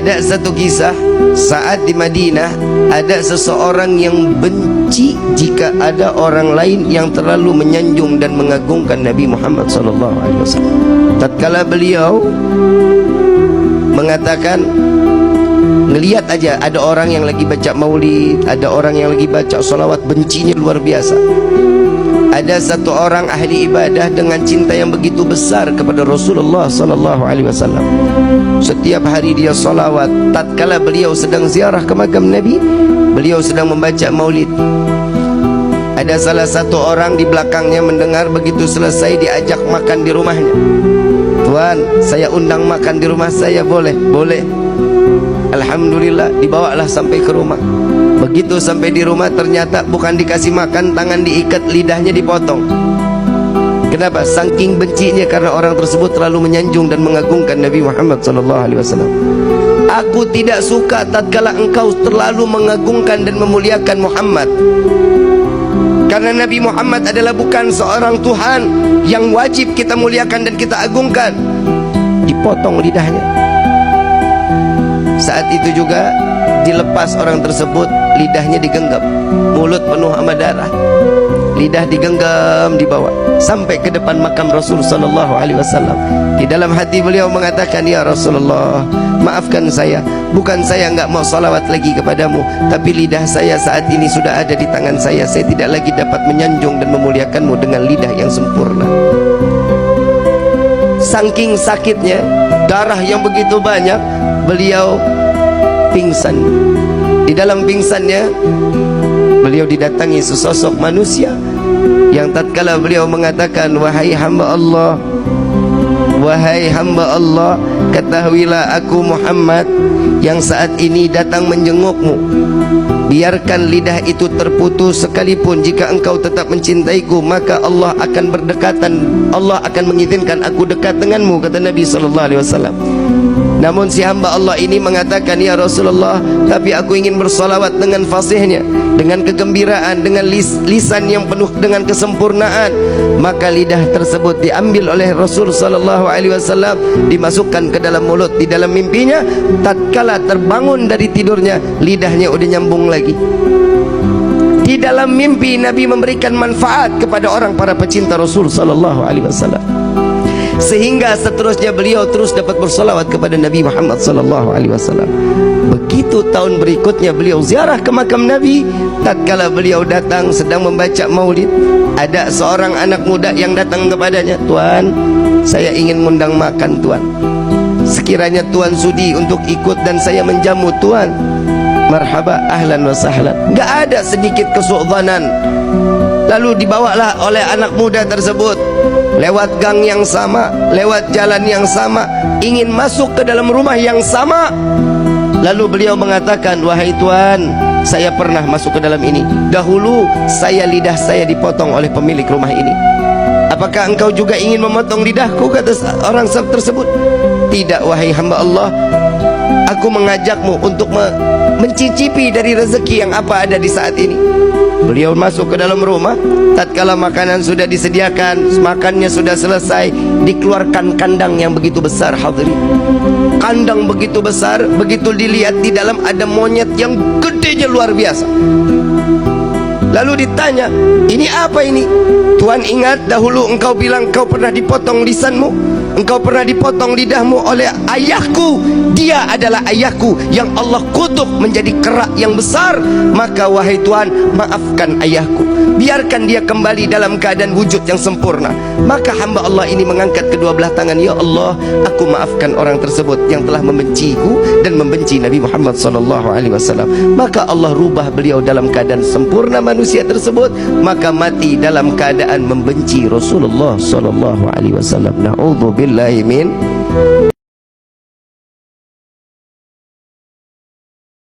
Ada satu kisah saat di Madinah ada seseorang yang benci jika ada orang lain yang terlalu menyanjung dan mengagungkan Nabi Muhammad SAW. Tatkala beliau mengatakan, ngelihat aja ada orang yang lagi baca maulid, ada orang yang lagi baca salawat, bencinya luar biasa. Ada satu orang ahli ibadah dengan cinta yang begitu besar kepada Rasulullah SAW. Setiap hari dia salawat. Tatkala beliau sedang ziarah ke makam Nabi, beliau sedang membaca maulid. Ada salah satu orang di belakangnya mendengar begitu selesai diajak makan di rumahnya. Tuan, saya undang makan di rumah saya, boleh? Boleh. Alhamdulillah, dibawalah sampai ke rumah. Begitu sampai di rumah ternyata bukan dikasih makan, tangan diikat, lidahnya dipotong. Kenapa? Saking bencinya karena orang tersebut terlalu menyanjung dan mengagungkan Nabi Muhammad SAW. Aku tidak suka tatkala engkau terlalu mengagungkan dan memuliakan Muhammad, karena Nabi Muhammad adalah bukan seorang Tuhan yang wajib kita muliakan dan kita agungkan. Dipotong lidahnya. Saat itu juga dilepas orang tersebut, lidahnya digenggam, mulut penuh sama darah, lidah digenggam, dibawa sampai ke depan makam Rasul SAW. Di dalam hati beliau mengatakan, ya Rasulullah, maafkan saya, bukan saya enggak mau salawat lagi kepadamu, tapi lidah saya saat ini sudah ada di tangan saya. Saya tidak lagi dapat menyanjung dan memuliakanmu dengan lidah yang sempurna. Saking sakitnya, darah yang begitu banyak, beliau pingsan. Di dalam pingsannya beliau didatangi sesosok manusia yang tatkala beliau mengatakan, wahai hamba Allah, wahai hamba Allah, ketahuilah aku Muhammad yang saat ini datang menjengukmu. Biarkan lidah itu terputus, sekalipun jika engkau tetap mencintaiku, maka Allah akan berdekatan, Allah akan mengizinkan aku dekat denganmu, kata Nabi SAW. Namun si hamba Allah ini mengatakan, ya Rasulullah, tapi aku ingin bersalawat dengan fasihnya, dengan kegembiraan, dengan lisan yang penuh dengan kesempurnaan. Maka lidah tersebut diambil oleh Rasul SAW, dimasukkan ke dalam mulut. Di dalam mimpinya, tatkala terbangun dari tidurnya, lidahnya udah nyambung lagi. Di dalam mimpi Nabi memberikan manfaat kepada orang para pecinta Rasul SAW, sehingga seterusnya beliau terus dapat bersalawat kepada Nabi Muhammad SAW. Begitu tahun berikutnya beliau ziarah ke makam Nabi. Tatkala beliau datang sedang membaca maulid, ada seorang anak muda yang datang kepadanya, Tuan, saya ingin mengundang makan Tuan. Sekiranya Tuan sudi untuk ikut dan saya menjamu Tuan, marhaba, ahlan wa sahlan. Gak ada sedikit kesu'dhanan. Lalu dibawalah oleh anak muda tersebut lewat gang yang sama, lewat jalan yang sama, ingin masuk ke dalam rumah yang sama. Lalu beliau mengatakan, wahai Tuan, saya pernah masuk ke dalam ini. Dahulu lidah saya dipotong oleh pemilik rumah ini. Apakah engkau juga ingin memotong lidahku, kata orang tersebut. Tidak, wahai hamba Allah, aku mengajakmu untuk mencicipi dari rezeki yang apa ada di saat ini. Beliau masuk ke dalam rumah. Tatkala makanan sudah disediakan, makannya sudah selesai, dikeluarkan kandang yang begitu besar. Hadirin, kandang begitu besar, begitu dilihat di dalam ada monyet yang gedenya luar biasa. Lalu ditanya, ini apa ini? Tuan, ingat dahulu engkau bilang engkau pernah dipotong lisanmu, engkau pernah dipotong lidahmu oleh ayahku. Dia adalah ayahku yang Allah kutuk menjadi kerak yang besar. Maka wahai Tuan, maafkan ayahku, biarkan dia kembali dalam keadaan wujud yang sempurna. Maka hamba Allah ini mengangkat kedua belah tangan, ya Allah, aku maafkan orang tersebut yang telah membenciku dan membenci Nabi Muhammad SAW. Maka Allah rubah beliau dalam keadaan sempurna manusia tersebut, maka mati dalam keadaan membenci Rasulullah SAW. Na'udzubillahi min